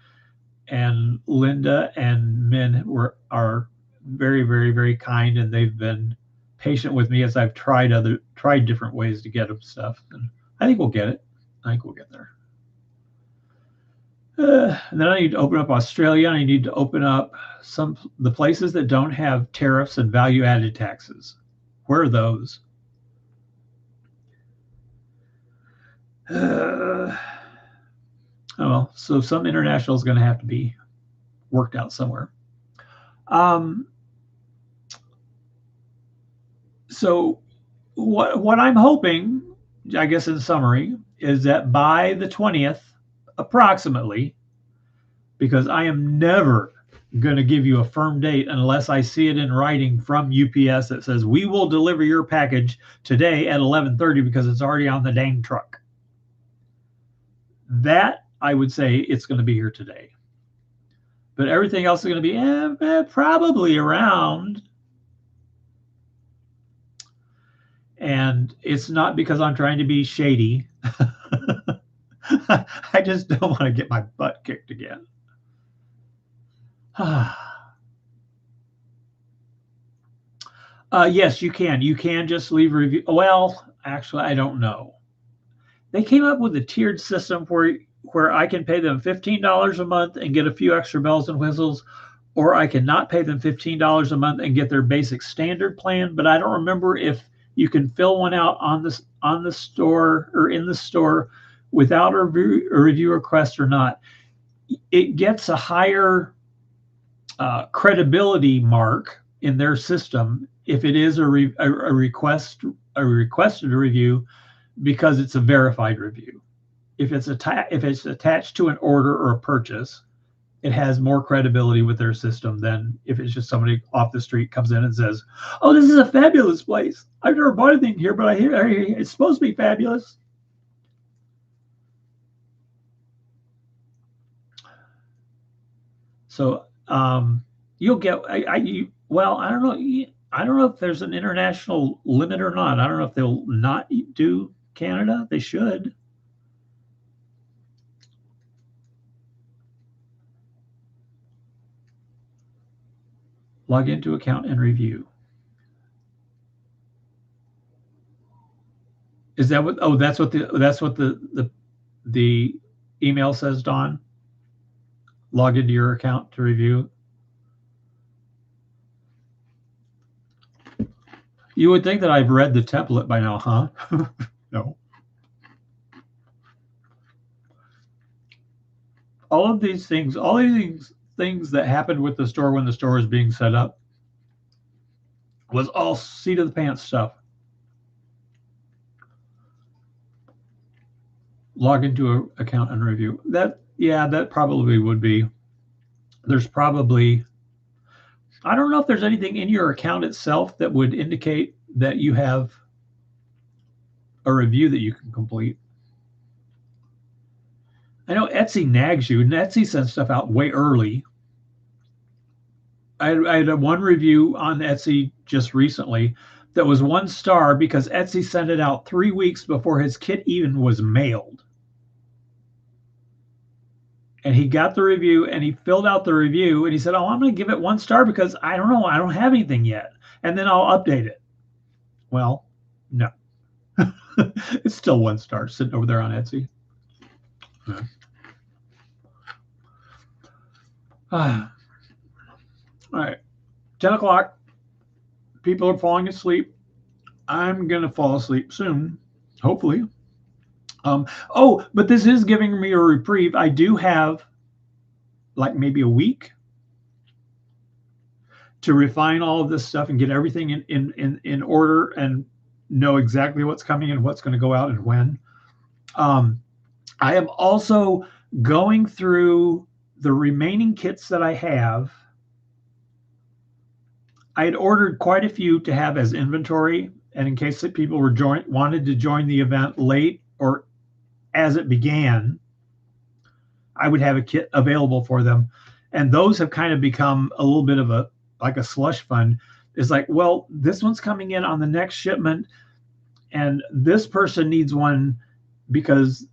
and Linda and Min are very, very, very kind, and they've been patient with me as I've tried different ways to get them stuff, and I think we'll get it. I think we'll get there. And then I need to open up Australia. I need to open up the places that don't have tariffs and value-added taxes. Where are those? Oh well, so some international is going to have to be worked out somewhere. So what I'm hoping, I guess in summary, is that by the 20th, approximately, because I am never going to give you a firm date unless I see it in writing from UPS that says we will deliver your package today at 11:30 because it's already on the dang truck. That I would say it's going to be here today. But everything else is going to be probably around. And it's not because I'm trying to be shady. I just don't want to get my butt kicked again. Yes, you can. You can just leave a review. Well, actually, I don't know. They came up with a tiered system where I can pay them $15 a month and get a few extra bells and whistles, or I can not pay them $15 a month and get their basic standard plan. But I don't remember if you can fill one out on the store or in the store without a review request or not. It gets a higher credibility mark in their system if it is a requested review, because it's a verified review. If it's attached to an order or a purchase, it has more credibility with their system than if it's just somebody off the street comes in and says, "Oh, this is a fabulous place. I've never bought anything here, but I hear it's supposed to be fabulous." So you'll get. Well, I don't know. I don't know if there's an international limit or not. I don't know if they'll not do Canada. They should. Log into account and review. Is that what? Oh, that's what the email says, Dawn. Log into your account to review. You would think that I've read the template by now, huh? No. All these things that happened with the store when the store was being set up was all seat of the pants stuff. Log into an account and review. That probably would be. There's probably, I don't know if there's anything in your account itself that would indicate that you have a review that you can complete. I know Etsy nags you, and Etsy sends stuff out way early. I had one review on Etsy just recently that was 1 star because Etsy sent it out 3 weeks before his kit even was mailed. And he got the review and he filled out the review and he said, "Oh, I'm going to give it 1 star because I don't know, I don't have anything yet. And then I'll update it." Well, no. It's still 1 star sitting over there on Etsy. Yeah. All right. 10 o'clock. People are falling asleep. I'm going to fall asleep soon, hopefully. But this is giving me a reprieve. I do have like maybe a week to refine all of this stuff and get everything in order and know exactly what's coming and what's going to go out and when. I am also going through the remaining kits that I have. I had ordered quite a few to have as inventory, and in case that people wanted to join the event late or as it began, I would have a kit available for them. And those have kind of become a little bit of a slush fund. It's like, well, this one's coming in on the next shipment, and this person needs one because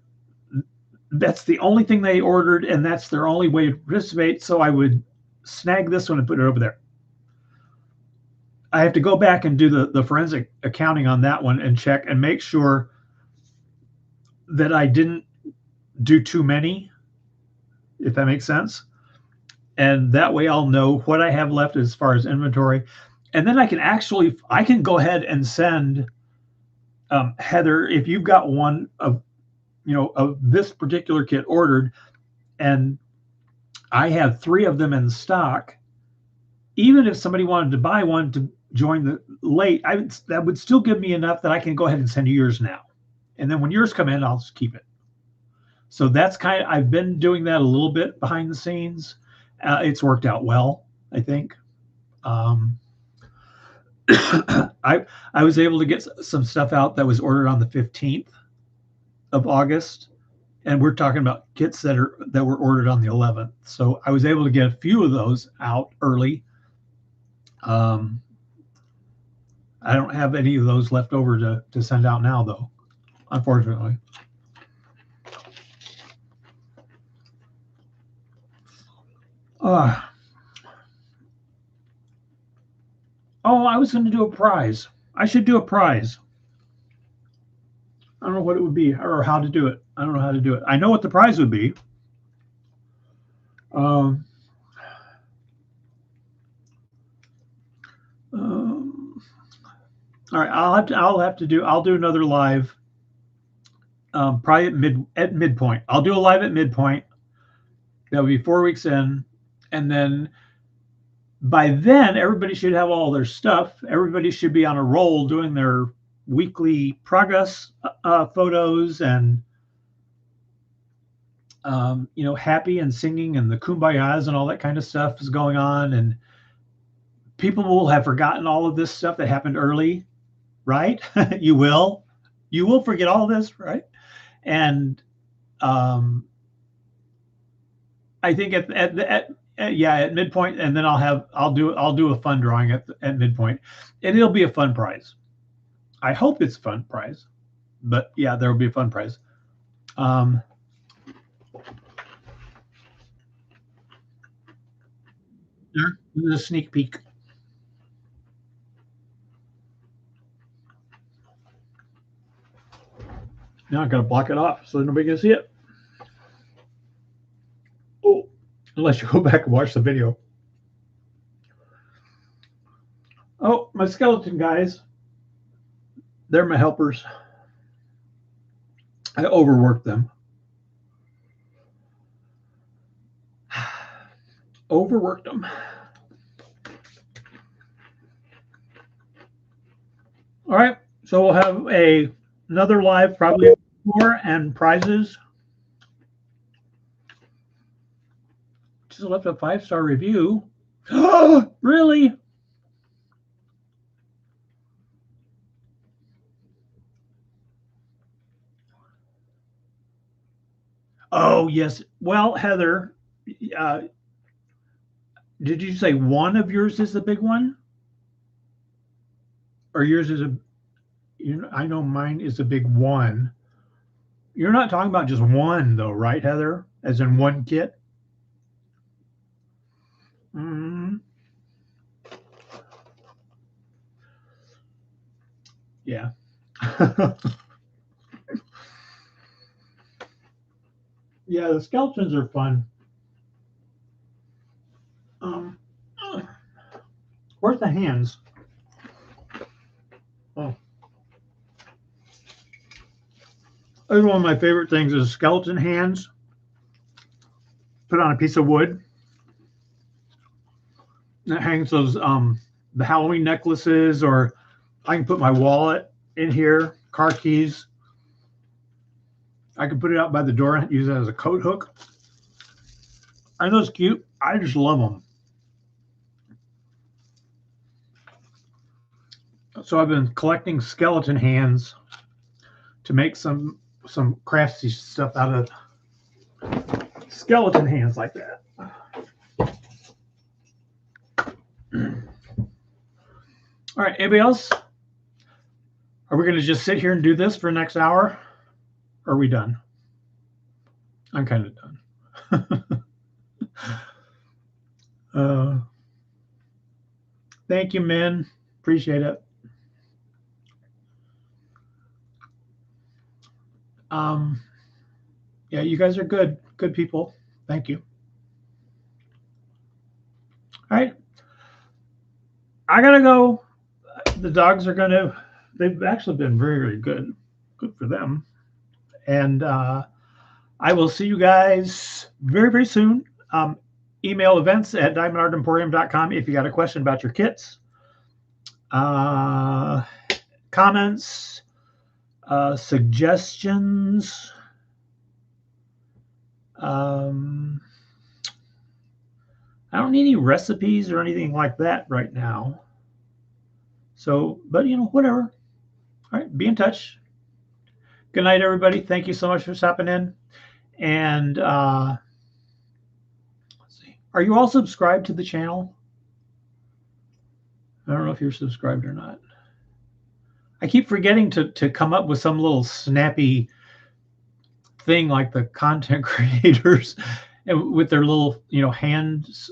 that's the only thing they ordered, and that's their only way to participate. So I would snag this one and put it over there. I have to go back and do the forensic accounting on that one and check and make sure that I didn't do too many, if that makes sense. And that way I'll know what I have left as far as inventory. And then I can go ahead and send Heather, if you've got one of this particular kit ordered, and I have 3 of them in stock, even if somebody wanted to buy one to join the late, that would still give me enough that I can go ahead and send you yours now. And then when yours come in, I'll just keep it. So that's I've been doing that a little bit behind the scenes. It's worked out well, I think. I was able to get some stuff out that was ordered on the 15th of August, and we're talking about kits that were ordered on the 11th. So I was able to get a few of those out early. I don't have any of those left over to send out now, though, unfortunately. I was going to do a prize. I should do a prize. I don't know what it would be or how to do it. I don't know how to do it. I know what the prize would be. All right, I'll do another live. Probably at midpoint. I'll do a live at midpoint. That'll be 4 weeks in, and then by then everybody should have all their stuff. Everybody should be on a roll doing their weekly progress photos and happy and singing and the kumbayas and all that kind of stuff is going on, and people will have forgotten all of this stuff that happened early, right? You will forget all this, right? And I think at midpoint, and then I'll do a fun drawing at midpoint, and it'll be a fun prize. I hope it's a fun prize, but yeah, there will be a fun prize. There's a sneak peek. Now I've got to block it off so nobody can see it. Oh, unless you go back and watch the video. Oh, my skeleton guys. They're my helpers. I overworked them. Overworked them. All right, so we'll have another live, probably more, and prizes. Just left a 5-star review. Oh, really? Oh, yes. Well, Heather, did you say one of yours is the big one? Or yours is I know mine is a big one. You're not talking about just one, though, right, Heather? As in one kit? Mm-hmm. Yeah. Yeah, the skeletons are fun. Where's the hands? Oh. One of my favorite things is skeleton hands. Put on a piece of wood. That hangs those the Halloween necklaces, or I can put my wallet in here, car keys. I can put it out by the door and use it as a coat hook. Aren't those cute? I just love them. So I've been collecting skeleton hands to make some crafty stuff out of skeleton hands like that. All right, anybody else? Are we going to just sit here and do this for the next hour? Or are we done? I'm kind of done. Thank you, Min. Appreciate it. Yeah, you guys are good people. Thank you. All right. I gotta go. The dogs are gonna. They've actually been very, very good. Good for them. And I will see you guys very, very soon. Email events@diamondartemporium.com if you got a question about your kits. Comments, suggestions. I don't need any recipes or anything like that right now. So, but whatever. All right, be in touch. Good night, everybody. Thank you so much for stopping in. And let's see. Are you all subscribed to the channel? I don't know if you're subscribed or not. I keep forgetting to come up with some little snappy thing like the content creators and with their little hands